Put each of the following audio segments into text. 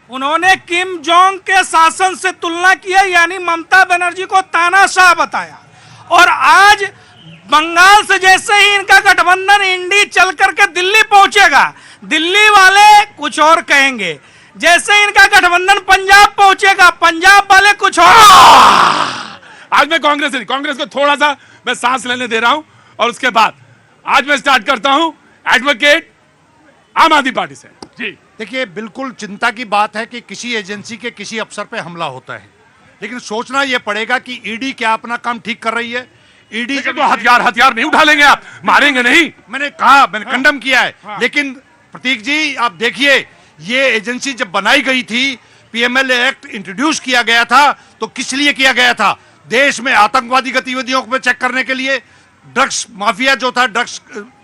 उन्होंने Kim Jong के शासन से तुलना की है, यानी ममता बनर्जी को तानाशाह बताया। और आज बंगाल से जैसे ही इनका गठबंधन इंडी चल करके दिल्ली पहुंचेगा, दिल्ली वाले कुछ और कहेंगे। जैसे इनका गठबंधन पंजाब पहुंचेगा, पंजाब वाले कुछ और। आज मैं कांग्रेस को थोड़ा सा मैं सांस लेने दे रहा हूं और उसके बाद आज मैं स्टार्ट करता हूं एडवोकेट आम आदमी पार्टी से। जी देखिए, बिल्कुल चिंता की बात है कि किसी एजेंसी के किसी अफसर पे हमला होता है, लेकिन सोचना यह पड़ेगा कि ईडी क्या अपना काम ठीक कर रही है। ईडी तो हथियार नहीं उठा लेंगे, आप मारेंगे नहीं। मैंने कंडम किया है, लेकिन प्रतीक जी आप देखिए, ये एजेंसी जब बनाई गई थी, पीएमएलए एक्ट इंट्रोड्यूस किया गया था, तो किस लिए किया गया था? देश में आतंकवादी गतिविधियों को चेक करने के लिए, ड्रग्स माफिया जो था, ड्रग्स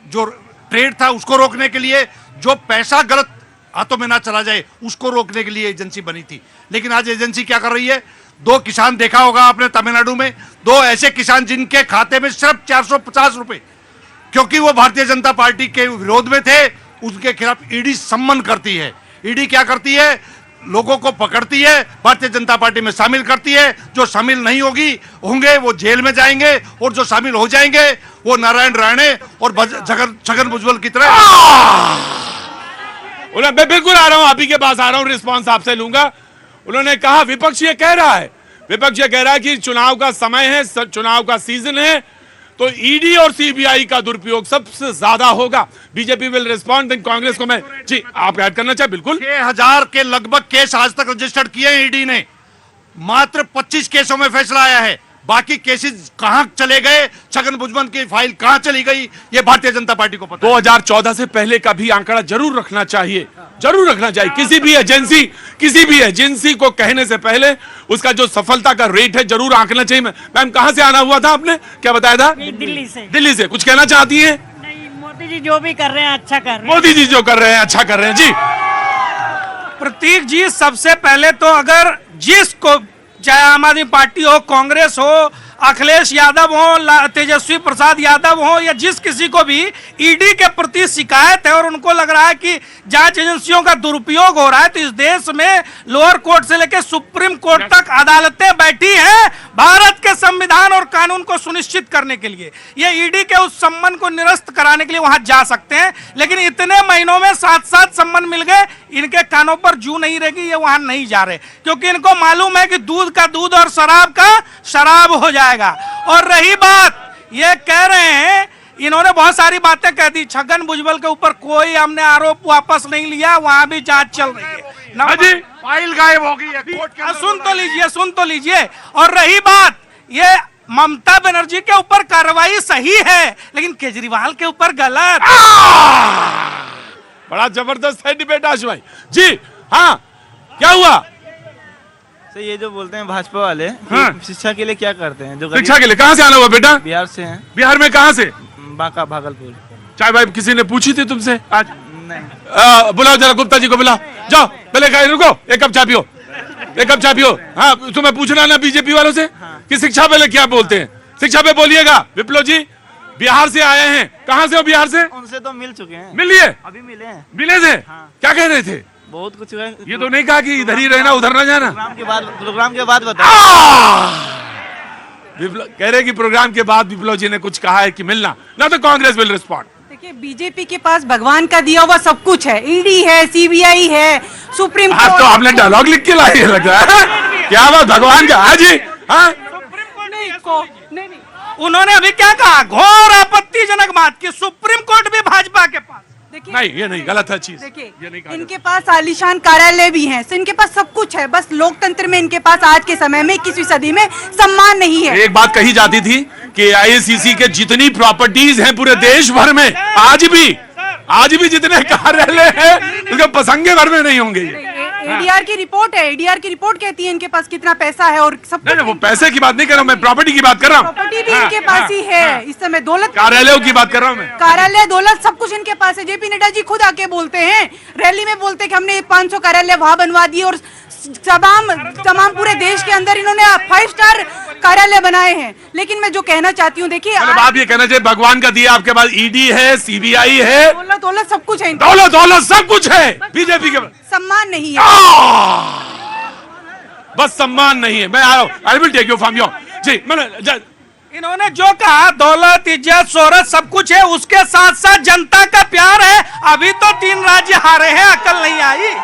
जो ट्रेड था उसको रोकने के लिए, जो पैसा गलत हाथों में ना चला जाए उसको रोकने के लिए एजेंसी बनी थी। लेकिन आज एजेंसी क्या कर रही है? 2 किसान देखा होगा आपने तमिलनाडु में, 2 ऐसे किसान जिनके खाते में सिर्फ 450 रुपए, क्योंकि वो भारतीय जनता पार्टी के विरोध में थे, उनके खिलाफ ईडी सम्मन करती है। ईडी क्या करती है? लोगों को पकड़ती है, भारतीय जनता पार्टी में शामिल करती है। जो शामिल नहीं होंगे वो जेल में जाएंगे, और जो शामिल हो जाएंगे वो नारायण राणे और छगन भुजबल की तरह। मैं बिल्कुल आ रहा हूं, आप ही के पास आ रहा हूं, रिस्पॉन्स आपसे लूंगा। उन्होंने कहा, विपक्ष ये कह रहा है कि चुनाव का समय है, चुनाव का सीजन है, तो ईडी और सीबीआई का दुरुपयोग सबसे ज्यादा होगा। BJP will respond. कांग्रेस को मैं जी आप ऐड करना चाहे। बिल्कुल 6000 के लगभग केस आज तक रजिस्टर्ड किए हैं ईडी ने, मात्र 25 केसों में फैसला आया है। बाकी केसेस कहां चले गए, छगन भुजबल की फाइल कहां चली गई, ये भारतीय जनता पार्टी को पता है। 2014 से पहले का भी आंकड़ा जरूर रखना चाहिए। किसी भी एजेंसी को कहने से पहले उसका जो सफलता का रेट है जरूर आंकना चाहिए। मैम कहां से आना हुआ था आपने, क्या बताया था? दिल्ली से कुछ कहना चाहती है? नहीं, मोदी जी जो भी कर रहे हैं अच्छा कर रहे हैं। मोदी जी जो कर रहे हैं अच्छा कर रहे हैं। जी प्रतीक जी, सबसे पहले तो अगर जिसको, चाहे आम आदमी पार्टी हो, कांग्रेस हो, अखिलेश यादव हो, तेजस्वी प्रसाद यादव हो, या जिस किसी को भी ईडी के प्रति शिकायत है और उनको लग रहा है कि जांच एजेंसियों का दुरुपयोग हो रहा है, तो इस देश में लोअर कोर्ट से लेकर सुप्रीम कोर्ट तक अदालतें बैठी हैं भारत के संविधान और कानून को सुनिश्चित करने के लिए। ये ईडी के उस सम्मान को निरस्त कराने के लिए वहां जा सकते हैं, लेकिन इतने महीनों में 7 सम्मान मिल गए, इनके कानों पर जू नहीं रहेगी, ये वहां नहीं जा रहे, क्योंकि इनको मालूम है कि दूध का दूध और शराब का शराब हो जाएगा। और रही बात, ये कह रहे हैं, इन्होंने बहुत सारी बातें कह दी, छगन भुजबल के ऊपर कोई हमने आरोप वापस नहीं लिया, वहां भी जांच चल रही है। फाइल गायब हो गई है कोर्ट के अंदर। सुन तो लीजिए। और रही बात, ये ममता बनर्जी के ऊपर कार्रवाई सही है, लेकिन केजरीवाल के ऊपर गलत। बड़ा जबरदस्त है डिबेट आशु भाई जी। हाँ, क्या हुआ? सर ये जो बोलते हैं भाजपा वाले, हाँ। शिक्षा के लिए क्या करते हैं? जो शिक्षा के लिए कहाँ से आना हुआ बेटा? बिहार से हैं। बिहार में कहाँ से? बांका, भागलपुर। चाय भाई किसी ने पूछी थी तुमसे आज? नहीं। बुलाओ जरा गुप्ता जी को, बुलाओ, जाओ पहले रुको, एक कप चाय पियो। हाँ, तुम्हें पूछना ना बीजेपी वालों से कि शिक्षा पहले क्या बोलते हैं, शिक्षा पे बोलिएगा। विप्लव जी बिहार से आए हैं, कहाँ से हो बिहार से? उनसे तो मिल चुके हैं। मिलिए? अभी मिले थे? क्या कह रहे थे? बहुत कुछ। ये तो नहीं कहा कि इधर ही रहना उधर ना जाना। प्रोग्राम के बाद बताओ। विप्लव कह रहे कि प्रोग्राम के बाद विप्लव जी ने कुछ कहा है कि मिलना ना, तो कांग्रेस विल रिस्पॉन्ड। देखिए, बीजेपी के पास भगवान का दिया हुआ सब कुछ है, ईडी है, सीबीआई है, सुप्रीम कोर्ट। तो आपने डायलॉग लिख के लाए लग रहा है क्या बात भगवान का? हाँ जी, हाँ। नहीं, उन्होंने अभी क्या कहा, घोर आपत्तिजनक बात की, सुप्रीम कोर्ट भी भाजपा के पास। देखिए, नहीं, ये नहीं, गलत है चीज। देखिए, इनके पास आलीशान कार्यालय भी हैं, इनके पास सब कुछ है, बस लोकतंत्र में इनके पास आज के समय में 21वीं सदी में सम्मान नहीं है। एक बात कही जाती थी कि आईसीसी के जितनी प्रॉपर्टीज हैं पूरे देश भर में, आज भी जितने कार्यालय हैं उसके पसंगे भर में नहीं होंगे। एडीआर की रिपोर्ट है, एडीआर की रिपोर्ट कहती है इनके पास कितना पैसा है और सब। नहीं, वो पैसे की बात नहीं कर रहा हूँ मैं, प्रॉपर्टी की बात कर रहा हूँ। प्रॉपर्टी भी इनके पास ही है इस समय, दौलत, कार्यालयों की बात कर रहा हूँ मैं। कार्यालय, दौलत सब कुछ इनके पास है। जेपी नड्डा जी खुद आके बोलते हैं, रैली में बोलते हैं कि हमने 500 कार्यालय वहां बनवा दिए, और तमाम पूरे देश के अंदर इन्होंने 5 स्टार कार्यालय बनाए हैं। लेकिन मैं जो कहना चाहती हूँ, देखिए मतलब आप ये कहना चाहिए भगवान का दिया आपके पास ईडी है, सीबीआई है, दौलत दौलत सब कुछ है, दौलत दौलत सब कुछ है, बीजेपी के पास सम्मान नहीं है। बस सम्मान नहीं है। मैं आया हूं, I will take you from your जी। मैंने इन्होंने जो कहा दौलत इज्जत शोहरत सब कुछ है, उसके साथ साथ जनता का प्यार है। अभी तो 3 राज्य हारे हैं, अकल नहीं आई।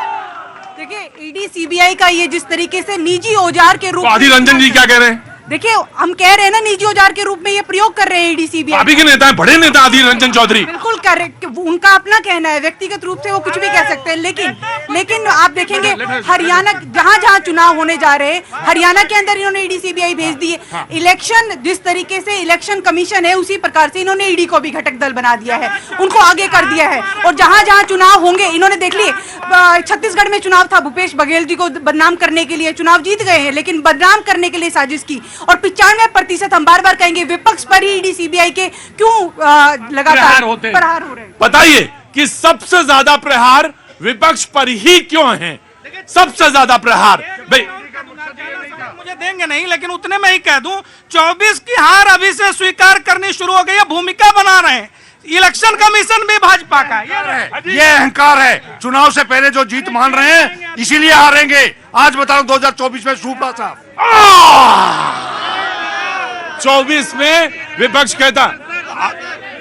देखिए ईडी सीबीआई का ये जिस तरीके से निजी औजार के रूप तो आदिल रंजन जी क्या कह रहे हैं? देखिए हम कह रहे हैं ना, निजी औजार के रूप में ये प्रयोग कर रहे हैं ईडी सीबीआई। अभी के नेता है, बड़े नेता आदिल रंजन चौधरी। बिल्कुल करेक्ट, उनका अपना कहना है, व्यक्तिगत रूप से वो कुछ भी कह सकते हैं। लेकिन आप देखेंगे हरियाणा जहां जहां चुनाव होने जा रहे हैं, हरियाणा के अंदर इन्होंने ईडी सीबीआई भेज दी है। इलेक्शन जिस तरीके से इलेक्शन कमीशन है, उसी प्रकार से इन्होंने ईडी को भी घटक दल बना दिया है, उनको आगे कर दिया है। और जहां जहां चुनाव होंगे, इन्होंने देख लिए छत्तीसगढ़ में चुनाव था, भूपेश बघेल जी को बदनाम करने के लिए चुनाव जीत गए हैं, लेकिन बदनाम करने के लिए साजिश की। और 95% हम बार बार कहेंगे विपक्ष पर ही ईडी सीबीआई के क्यों लगातार प्रहार हो रहे हैं। बताइए कि सबसे ज्यादा प्रहार विपक्ष पर ही क्यों है? सबसे ज्यादा प्रहार भाई मुझे देंगे नहीं, लेकिन उतने में ही कह दूं 24 की हार अभी से स्वीकार करनी शुरू हो गई है, भूमिका बना रहे हैं। इलेक्शन कमीशन भी भाजपा का ये अहंकार है। चुनाव से पहले जो जीत मान रहे हैं, इसीलिए हारेंगे। आज बता रहा हूं 2024 में सूपा साहब 24 में विपक्ष कहता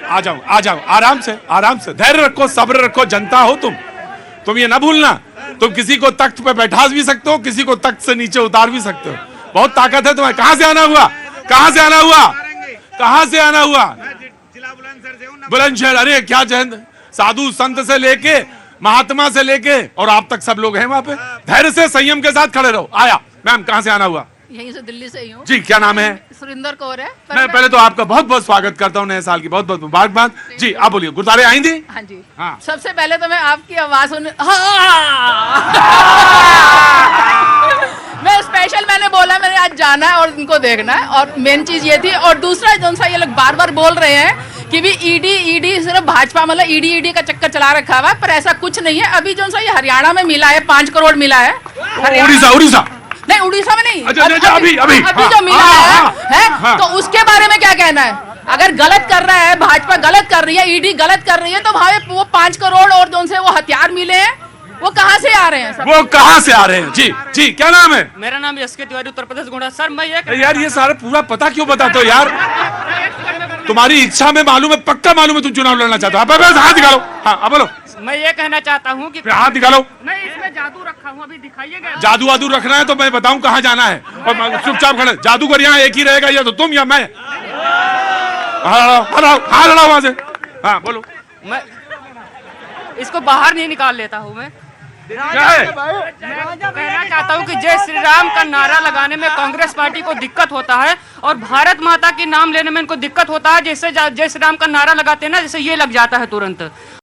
आ जाओ आराम से धैर्य रखो, सब्र रखो, जनता हो तुम ये ना भूलना। तुम किसी को तख्त पे बैठा भी सकते हो, किसी को तख्त से नीचे उतार भी सकते हो। बहुत ताकत है तुम्हें। कहां से आना हुआ? बुलंदशहर। अरे क्या जयंत, साधु संत से लेके महात्मा से लेके और आप तक सब लोग हैं वहां पे। धैर्य से संयम के साथ खड़े रहो। आया मैम, कहां से आना हुआ? यहीं से, दिल्ली से ही हूँ जी। क्या नाम है? सुरिंदर कौर है। मैं पहले तो आपका बहुत बहुत स्वागत करता हूँ, नए साल की बहुत बहुत मुबारकबाद। जी आप बोलिए, गुरुद्वारे आई थी? हाँ जी। हाँ। सबसे पहले तो मैं आपकी आवाज सुन मैं स्पेशल मैंने बोला मैंने आज जाना है और इनको देखना है, और मेन चीज ये थी। और दूसरा जो सा ये लोग बार बार बोल रहे हैं कि भी ईडी सिर्फ भाजपा मतलब ईडी का चक्कर चला रखा हुआ है, पर ऐसा कुछ नहीं है। अभी जो सा ये हरियाणा में मिला है 5 करोड़ मिला है। उड़ीसा नहीं, उड़ीसा में नहीं, अभी जो मिला है तो उसके बारे में क्या कहना है? अगर गलत कर रहा है, भाजपा गलत कर रही है, ईडी गलत कर रही है, तो भाई वो 5 करोड़ और जो से वो हथियार मिले हैं वो कहाँ से आ रहे हैं? जी क्या नाम है? मेरा नाम यश के तिवारी, उत्तर प्रदेश गोंडा। सर मैं यार ये सारा पूरा पता क्यों बताते हो यार? तुम्हारी इच्छा में मालूम है, पक्का मालूम है तुम चुनाव लड़ना चाहते हो। हाथ दिखाओ। हाँ बोलो। मैं ये कहना चाहता हूँ कि हाथ दिखाओ। मैं इसमें जादू रखा हूँ, अभी दिखाइएगा। जादू वादू रखना है तो मैं बताऊं कहाँ जाना है, और चुपचाप खड़े। जादूगर यहाँ एक ही रहेगा, या तो तुम या मैं। हाथ लड़ाओ वहां से। हाँ बोलो। मैं इसको बाहर नहीं निकाल लेता हूँ। मैं कहना चाहता हूँ कि जय श्री राम का नारा लगाने में कांग्रेस पार्टी को दिक्कत होता है, और भारत माता के नाम लेने में इनको दिक्कत होता है। जैसे जय श्री राम का नारा लगाते हैं ना, जैसे ये लग जाता है तुरंत।